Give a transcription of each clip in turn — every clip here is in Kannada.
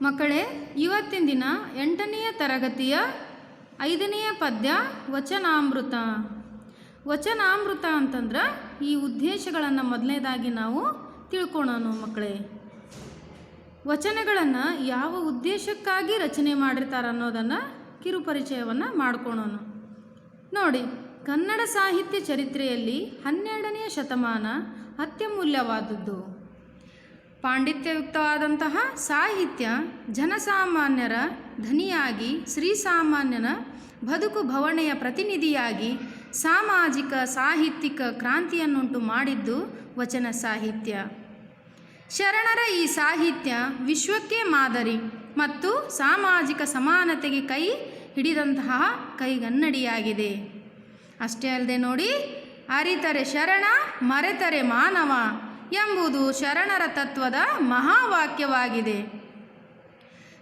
ಮಕ್ಕಳೇ, ಇವತ್ತಿನ ದಿನ 8ನೆಯ ತರಗತಿಯ 5ನೆಯ ಪದ್ಯ ವಚನಾಮೃತ. ವಚನಾಮೃತ ಅಂತಂದ್ರೆ ಈ ಉದ್ದೇಶಗಳನ್ನು ಮೊದಲನೇದಾಗಿ ನಾವು ತಿಳ್ಕೊಳ್ಳೋಣ ಮಕ್ಕಳೇ. ವಚನಗಳನ್ನು ಯಾವ ಉದ್ದೇಶಕ್ಕಾಗಿ ರಚನೆ ಮಾಡಿರ್ತಾರೆ ಅನ್ನೋದನ್ನು ಕಿರುಪರಿಚಯವನ್ನು ಮಾಡ್ಕೊಳ್ಳೋಣ. ನೋಡಿ, ಕನ್ನಡ ಸಾಹಿತ್ಯ ಚರಿತ್ರೆಯಲ್ಲಿ 12ನೆಯ ಶತಮಾನ ಅತ್ಯಮೂಲ್ಯವಾದದ್ದು. ಪಾಂಡಿತ್ಯಯುಕ್ತವಾದಂತಹ ಸಾಹಿತ್ಯ ಜನಸಾಮಾನ್ಯರ ಧನಿಯಾಗಿ ಶ್ರೀಸಾಮಾನ್ಯನ ಬದುಕು ಭವಣೆಯ ಪ್ರತಿನಿಧಿಯಾಗಿ ಸಾಮಾಜಿಕ ಸಾಹಿತ್ಯಿಕ ಕ್ರಾಂತಿಯನ್ನುಂಟು ಮಾಡಿದ್ದು ವಚನ ಸಾಹಿತ್ಯ. ಶರಣರ ಈ ಸಾಹಿತ್ಯ ವಿಶ್ವಕ್ಕೆ ಮಾದರಿ ಮತ್ತು ಸಾಮಾಜಿಕ ಸಮಾನತೆಗೆ ಕೈ ಹಿಡಿದಂತಹ ಕೈಗನ್ನಡಿಯಾಗಿದೆ. ಅಷ್ಟೇ ಅಲ್ಲದೆ ನೋಡಿ, ಅರಿತರೆ ಶರಣ ಮರೆತರೆ ಮಾನವ ಎಂಬುದು ಶರಣರ ತತ್ವದ ಮಹಾವಾಕ್ಯವಾಗಿದೆ.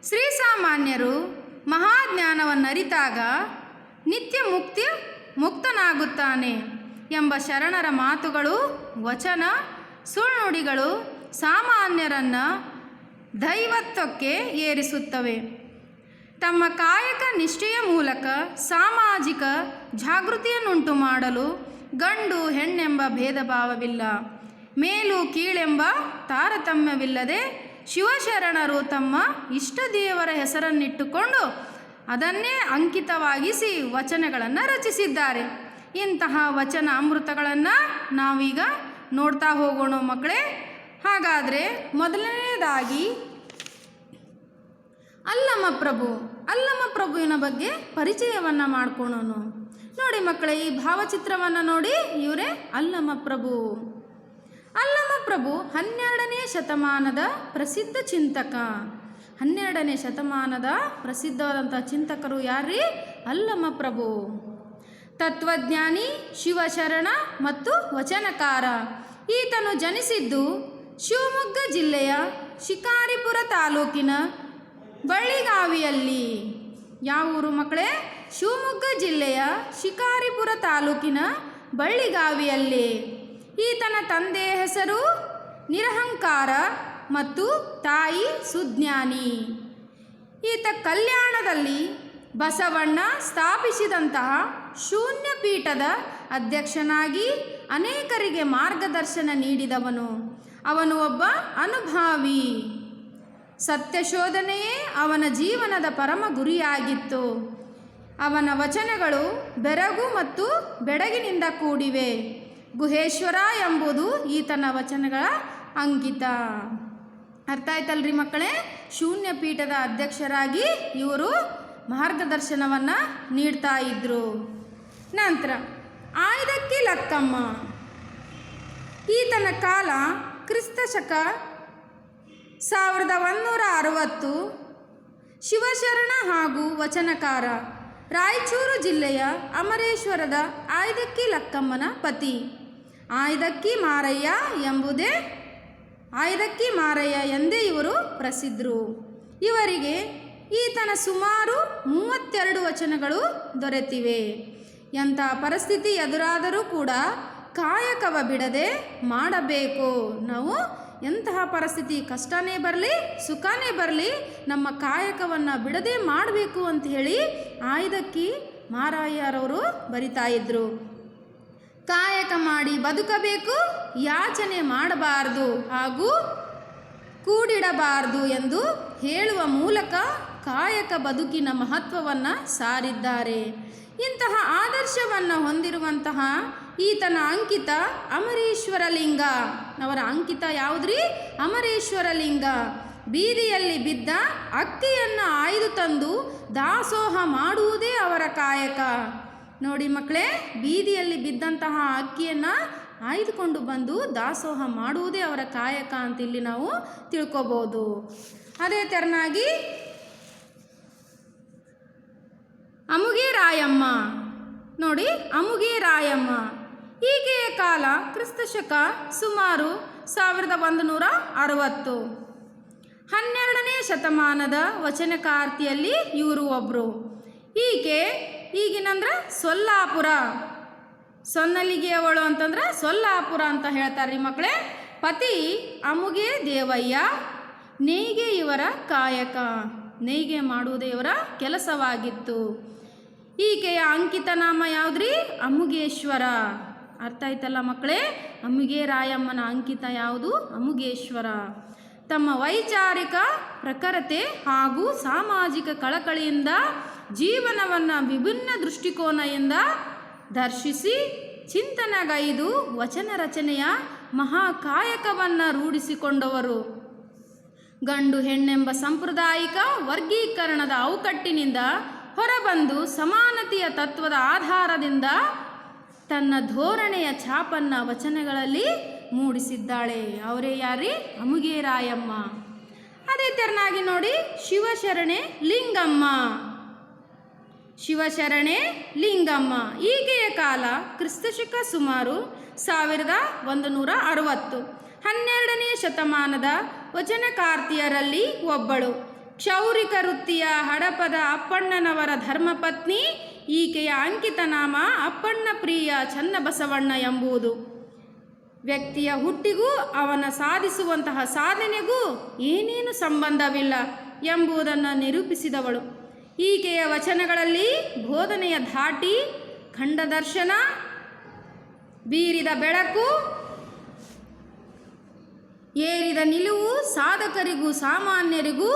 ಶ್ರೀಸಾಮಾನ್ಯರು ಮಹಾಜ್ಞಾನವನ್ನರಿತಾಗ ನಿತ್ಯ ಮುಕ್ತನಾಗುತ್ತಾನೆ ಎಂಬ ಶರಣರ ಮಾತುಗಳು, ವಚನ ಸುಳ್ನುಡಿಗಳು ಸಾಮಾನ್ಯರನ್ನು ದೈವತ್ವಕ್ಕೆ ಏರಿಸುತ್ತವೆ. ತಮ್ಮ ಕಾಯಕ ನಿಷ್ಠೆಯ ಮೂಲಕ ಸಾಮಾಜಿಕ ಜಾಗೃತಿಯನ್ನುಂಟು ಮಾಡಲು ಗಂಡು ಹೆಣ್ಣೆಂಬ ಭೇದ ಭಾವವಿಲ್ಲ, ಮೇಲು ಕೀಳೆಂಬ ತಾರತಮ್ಯವಿಲ್ಲದೆ ಶಿವಶರಣರು ತಮ್ಮ ಇಷ್ಟ ದೇವರ ಹೆಸರನ್ನಿಟ್ಟುಕೊಂಡು ಅದನ್ನೇ ಅಂಕಿತವಾಗಿಸಿ ವಚನಗಳನ್ನು ರಚಿಸಿದ್ದಾರೆ. ಇಂತಹ ವಚನ ಅಮೃತಗಳನ್ನು ನಾವೀಗ ನೋಡ್ತಾ ಹೋಗೋಣ ಮಕ್ಕಳೇ. ಹಾಗಾದರೆ ಮೊದಲನೇದಾಗಿ ಅಲ್ಲಮ ಪ್ರಭುವಿನ ಬಗ್ಗೆ ಪರಿಚಯವನ್ನು ಮಾಡ್ಕೊಳ್ಳೋಣ. ನೋಡಿ ಮಕ್ಕಳೇ, ಈ ಭಾವಚಿತ್ರವನ್ನು ನೋಡಿ, ಇವರೇ ಅಲ್ಲಮ ಪ್ರಭು. 12ನೇ ಶತಮಾನದ ಪ್ರಸಿದ್ಧ ಚಿಂತಕ. 12ನೇ ಶತಮಾನದ ಪ್ರಸಿದ್ಧವಾದಂಥ ಚಿಂತಕರು ಯಾರ್ರೀ? ಅಲ್ಲಮ ಪ್ರಭು. ತತ್ವಜ್ಞಾನಿ, ಶಿವಶರಣ ಮತ್ತು ವಚನಕಾರ. ಈತನು ಜನಿಸಿದ್ದು ಶಿವಮೊಗ್ಗ ಜಿಲ್ಲೆಯ ಶಿಕಾರಿಪುರ ತಾಲೂಕಿನ ಬಳ್ಳಿಗಾವಿಯಲ್ಲಿ. ಯಾವ ಊರು ಮಕ್ಕಳೇ? ಶಿವಮೊಗ್ಗ ಜಿಲ್ಲೆಯ ಶಿಕಾರಿಪುರ ತಾಲೂಕಿನ ಬಳ್ಳಿಗಾವಿಯಲ್ಲಿ. ಈತನ ತಂದೆಯ ಹೆಸರು ನಿರಹಂಕಾರ ಮತ್ತು ತಾಯಿ ಸುಜ್ಞಾನಿ. ಈತ ಕಲ್ಯಾಣದಲ್ಲಿ ಬಸವಣ್ಣ ಸ್ಥಾಪಿಸಿದಂತಹ ಶೂನ್ಯ ಪೀಠದ ಅಧ್ಯಕ್ಷನಾಗಿ ಅನೇಕರಿಗೆ ಮಾರ್ಗದರ್ಶನ ನೀಡಿದವನು. ಅವನು ಒಬ್ಬ ಅನುಭಾವಿ. ಸತ್ಯಶೋಧನೆಯೇ ಅವನ ಜೀವನದ ಪರಮ ಗುರಿಯಾಗಿತ್ತು. ಅವನ ವಚನಗಳು ಬೆರಗು ಮತ್ತು ಬೆಡಗಿನಿಂದ ಕೂಡಿವೆ. ಗುಹೇಶ್ವರ ಎಂಬುದು ಈತನ ವಚನಗಳ ಅಂಕಿತ. ಅರ್ಥ ಆಯ್ತಲ್ರಿ ಮಕ್ಕಳೇ? ಶೂನ್ಯ ಪೀಠದ ಅಧ್ಯಕ್ಷರಾಗಿ ಇವರು ಮಾರ್ಗದರ್ಶನವನ್ನು ನೀಡ್ತಾ ಇದ್ದರು. ನಂತರ ಆಯ್ದಕ್ಕಿ ಲಕ್ಕಮ್ಮ. ಈತನ ಕಾಲ ಕ್ರಿಸ್ತಶಕ 1160. ಶಿವಶರಣ ಹಾಗೂ ವಚನಕಾರ. ರಾಯಚೂರು ಜಿಲ್ಲೆಯ ಅಮರೇಶ್ವರದ ಆಯ್ದಕ್ಕಿ ಲಕ್ಕಮ್ಮನ ಪತಿ. ಆಯ್ದಕ್ಕಿ ಮಾರಯ್ಯ ಎಂದೇ ಇವರು ಪ್ರಸಿದ್ಧರು. ಇವರಿಗೆ ಈತನ ಸುಮಾರು 32 ವಚನಗಳು ದೊರೆತಿವೆ. ಎಂಥ ಪರಿಸ್ಥಿತಿ ಎದುರಾದರೂ ಕೂಡ ಕಾಯಕವ ಬಿಡದೆ ಮಾಡಬೇಕು. ನಾವು ಎಂತಹ ಪರಿಸ್ಥಿತಿ, ಕಷ್ಟನೇ ಬರಲಿ ಸುಖನೇ ಬರಲಿ, ನಮ್ಮ ಕಾಯಕವನ್ನು ಬಿಡದೆ ಮಾಡಬೇಕು ಅಂತ ಹೇಳಿ ಆಯ್ದಕ್ಕಿ ಮಾರಯ್ಯರವರು ಬರಿತಾ ಇದ್ರು. ಕಾಯಕ ಮಾಡಿ ಬದುಕಬೇಕು, ಯಾಚನೆ ಮಾಡಬಾರದು ಹಾಗೂ ಕೂಡಿಡಬಾರದು ಎಂದು ಹೇಳುವ ಮೂಲಕ ಕಾಯಕ ಬದುಕಿನ ಮಹತ್ವವನ್ನು ಸಾರಿದ್ದಾರೆ. ಇಂತಹ ಆದರ್ಶವನ್ನು ಹೊಂದಿರುವಂತಹ ಈತನ ಅಂಕಿತ ಅಮರೇಶ್ವರಲಿಂಗ. ಅವರ ಅಂಕಿತ ಯಾವುದ್ರಿ? ಅಮರೇಶ್ವರಲಿಂಗ. ಬೀದಿಯಲ್ಲಿ ಬಿದ್ದ ಅಕ್ಕಿಯನ್ನು ಆಯ್ದು ತಂದು ದಾಸೋಹ ಮಾಡುವುದೇ ಅವರ ಕಾಯಕ. ನೋಡಿ ಮಕ್ಕಳೇ, ಬೀದಿಯಲ್ಲಿ ಬಿದ್ದಂತಹ ಅಕ್ಕಿಯನ್ನು ಆಯ್ದುಕೊಂಡು ಬಂದು ದಾಸೋಹ ಮಾಡುವುದೇ ಅವರ ಕಾಯಕ ಅಂತ ಇಲ್ಲಿ ನಾವು ತಿಳ್ಕೊಬೋದು. ಅದೇ ತೆರನಾಗಿ ಅಮುಗೆ ರಾಯಮ್ಮ. ನೋಡಿ, ಅಮುಗೆ ರಾಯಮ್ಮ. ಈಕೆಯ ಕಾಲ ಕ್ರಿಸ್ತಶಕ ಸುಮಾರು 1160. 12ನೇ ಶತಮಾನದ ವಚನಕಾರ್ತಿಯಲ್ಲಿ ಇವರು ಒಬ್ಬರು. ಈಗಿನಂದ್ರೆ ಸೊಲ್ಲಾಪುರ, ಸೊನ್ನಲಿಗೆಯವಳು ಅಂತಂದ್ರೆ ಸೊಲ್ಲಾಪುರ ಅಂತ ಹೇಳ್ತಾರೆ ಮಕ್ಕಳೇ. ಪತಿ ಅಮುಗೆ ದೇವಯ್ಯ, ನೇಯ್ಗೆ ಇವರ ಕಾಯಕ, ನೇಯ್ಗೆ ಮಾಡುವುದೇ ಇವರ ಕೆಲಸವಾಗಿತ್ತು. ಈಕೆಯ ಅಂಕಿತ ನಾಮ ಯಾವುದ್ರಿ? ಅಮುಗೇಶ್ವರ. ಅರ್ಥ ಆಯ್ತಲ್ಲ ಮಕ್ಕಳೇ? ಅಮುಗೆ ರಾಯಮ್ಮನ ಅಂಕಿತ ಯಾವುದು? ಅಮುಗೇಶ್ವರ. ತಮ್ಮ ವೈಚಾರಿಕ ಪ್ರಖರತೆ ಹಾಗೂ ಸಾಮಾಜಿಕ ಕಳಕಳಿಯಿಂದ ಜೀವನವನ್ನು ವಿಭಿನ್ನ ದೃಷ್ಟಿಕೋನದಿಂದ ದರ್ಶಿಸಿ ಚಿಂತನೆಗೈದು ವಚನ ರಚನೆಯ ಮಹಾಕಾಯಕವನ್ನು ರೂಢಿಸಿಕೊಂಡವರು. ಗಂಡು ಹೆಣ್ಣೆಂಬ ಸಾಂಪ್ರದಾಯಿಕ ವರ್ಗೀಕರಣದ ಔಕಟ್ಟಿನಿಂದ ಹೊರಬಂದು ಸಮಾನತೆಯ ತತ್ವದ ಆಧಾರದಿಂದ ತನ್ನ ಧೋರಣೆಯ ಛಾಪನ್ನು ವಚನಗಳಲ್ಲಿ ಮೂಡಿಸಿದ್ದಾಳೆ. ಅವರೇ ಯಾರಿ? ಅಮುಗೆ ರಾಯಮ್ಮ. ಅದೇ ತೆರನಾಗಿ ನೋಡಿ ಶಿವಶರಣೆ ಲಿಂಗಮ್ಮ. ಶಿವಶರಣೆ ಲಿಂಗಮ್ಮ ಈಕೆಯ ಕಾಲ ಕ್ರಿಸ್ತಶಕ ಸುಮಾರು 1160. 12ನೇ ಶತಮಾನದ ವಚನಕಾರ್ತಿಯರಲ್ಲಿ ಒಬ್ಬಳು. ಕ್ಷೌರಿಕ ವೃತ್ತಿಯ ಹಡಪದ ಅಪ್ಪಣ್ಣನವರ ಧರ್ಮಪತ್ನಿ. ಈಕೆಯ ಅಂಕಿತ ನಾಮ ಅಪ್ಪಣ್ಣ ಪ್ರಿಯ ಚನ್ನಬಸವಣ್ಣ ಎಂಬುದು. ವ್ಯಕ್ತಿಯ ಹುಟ್ಟಿಗೂ ಅವನ ಸಾಧಿಸುವಂತಹ ಸಾಧನೆಗೂ ಏನೇನು ಸಂಬಂಧವಿಲ್ಲ ಎಂಬುದನ್ನು ನಿರೂಪಿಸಿದವಳು. ಈಕೆಯ ವಚನಗಳಲ್ಲಿ ಬೋಧನೆಯ ಧಾಟಿ, ಖಂಡ ದರ್ಶನ, ಬೀರಿದ ಬೆಳಕು, ಏರಿದ ನಿಲುವು, ಸಾಧಕರಿಗೂ ಸಾಮಾನ್ಯರಿಗೂ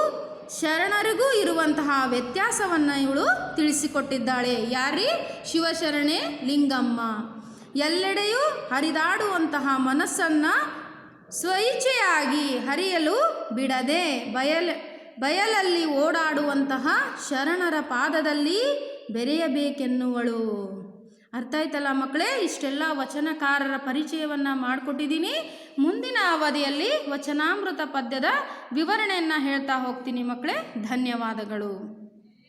ಶರಣರಿಗೂ ಇರುವಂತಹ ವ್ಯತ್ಯಾಸವನ್ನು ಇವಳು ತಿಳಿಸಿಕೊಟ್ಟಿದ್ದಾಳೆ. ಯಾರಿ? ಶಿವಶರಣೆ ಲಿಂಗಮ್ಮ. ಎಲ್ಲೆಡೆಯೂ ಹರಿದಾಡುವಂತಹ ಮನಸ್ಸನ್ನು ಸ್ವಇಚ್ಛೆಯಾಗಿ ಹರಿಯಲು ಬಿಡದೆ ಬಯಲಲ್ಲಿ ಓಡಾಡುವಂತಹ ಶರಣರ ಪಾದದಲ್ಲಿ ಬೆರೆಯಬೇಕೆನ್ನುವಳು. ಅರ್ಥ ಆಯ್ತಲ್ಲ ಮಕ್ಕಳೇ? ಇಷ್ಟೆಲ್ಲ ವಚನಕಾರರ ಪರಿಚಯವನ್ನು ಮಾಡಿಕೊಟ್ಟಿದ್ದೀನಿ. ಮುಂದಿನ ಅವಧಿಯಲ್ಲಿ ವಚನಾಮೃತ ಪದ್ಯದ ವಿವರಣೆಯನ್ನು ಹೇಳ್ತಾ ಹೋಗ್ತೀನಿ ಮಕ್ಕಳೇ. ಧನ್ಯವಾದಗಳು.